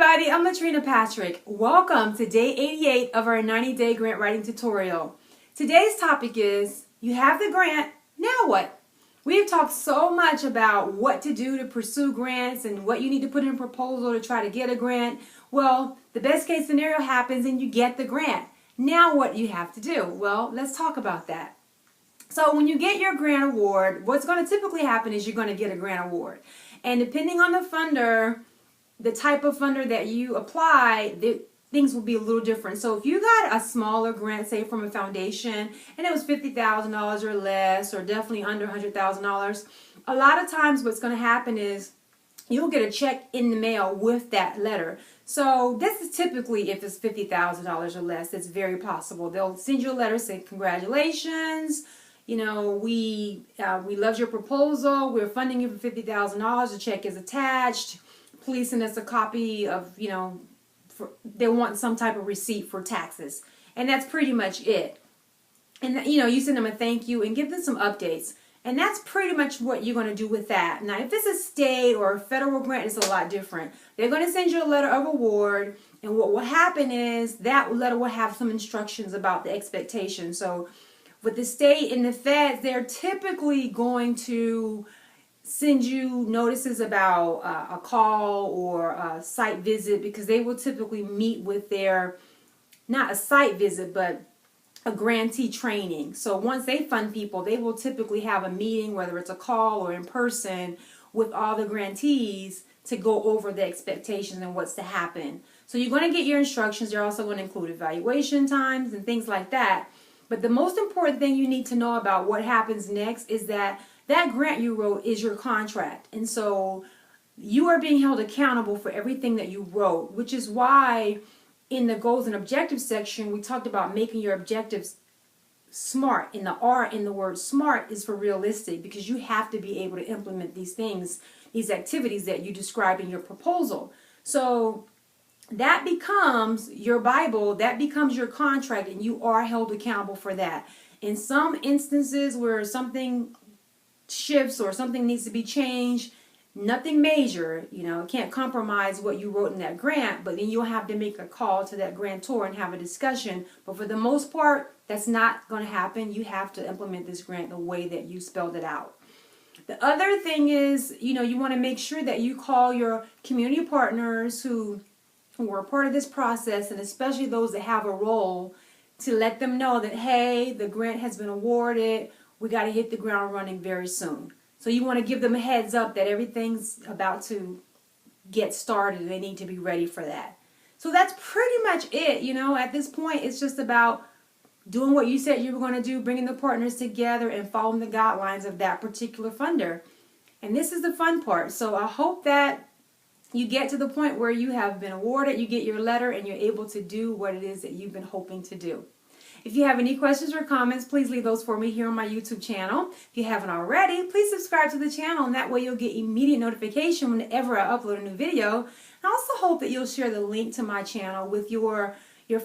everybody, I'm Latrina Patrick. Welcome to day 88 of our 90-day grant writing tutorial. Today's topic is, you have the grant, now what? We've talked so much about what to do to pursue grants and what you need to put in a proposal to try to get a grant. Well, the best case scenario happens and you get the grant. Now what do you have to do? Well, let's talk about that. So when you get your grant award, what's going to typically happen is you're going to get a grant award. And depending on the funder, the type of funder that you apply, things will be a little different. So if you got a smaller grant, say from a foundation, and it was $50,000 or less, or definitely under $100,000, a lot of times what's going to happen is you'll get a check in the mail with that letter. So this is typically if it's $50,000 or less, it's very possible. They'll send you a letter saying, congratulations, you know, we loved your proposal, we're funding you for $50,000, the check is attached. Please send us a copy of, they want some type of receipt for taxes. And that's pretty much it. And, you send them a thank you and give them some updates. And that's pretty much what you're going to do with that. Now, if it's a state or a federal grant, it's a lot different. They're going to send you a letter of award. And what will happen is that letter will have some instructions about the expectation. So with the state and the feds, they're typically going to send you notices about a call or a site visit, because they will typically meet with not a site visit, but a grantee training. So once they fund people, they will typically have a meeting, whether it's a call or in person, with all the grantees to go over the expectations and what's to happen. So you're going to get your instructions. They're also going to include evaluation times and things like that. But the most important thing you need to know about what happens next is that grant you wrote is your contract. And so you are being held accountable for everything that you wrote, which is why in the goals and objectives section, we talked about making your objectives SMART. And the R in the word SMART is for realistic, because you have to be able to implement these things, these activities that you describe in your proposal. So that becomes your Bible, that becomes your contract, and you are held accountable for that. In some instances where something shifts or something needs to be changed, nothing major, it can't compromise what you wrote in that grant, but then you'll have to make a call to that grantor and have a discussion. But for the most part, that's not going to happen. You have to implement this grant the way that you spelled it out. The other thing is, you want to make sure that you call your community partners who are part of this process, and especially those that have a role, to let them know that, hey, the grant has been awarded. We got to hit the ground running very soon. So you want to give them a heads up that everything's about to get started and they need to be ready for that. So that's pretty much it. At this point, it's just about doing what you said you were going to do, bringing the partners together and following the guidelines of that particular funder. And this is the fun part. So I hope that you get to the point where you have been awarded, you get your letter, and you're able to do what it is that you've been hoping to do. If you have any questions or comments, please leave those for me here on my YouTube channel. If you haven't already, please subscribe to the channel, and that way you'll get immediate notification whenever I upload a new video. I also hope that you'll share the link to my channel with your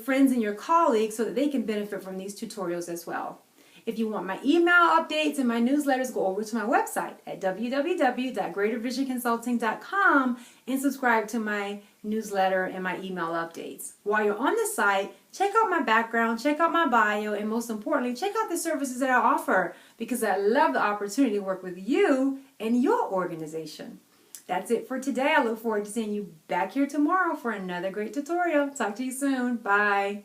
friends and your colleagues so that they can benefit from these tutorials as well. If you want my email updates and my newsletters, go over to my website at www.greatervisionconsulting.com and subscribe to my newsletter and my email updates. While you're on the site, check out my background, check out my bio, and most importantly, check out the services that I offer, because I love the opportunity to work with you and your organization. That's it for today. I look forward to seeing you back here tomorrow for another great tutorial. Talk to you soon. Bye.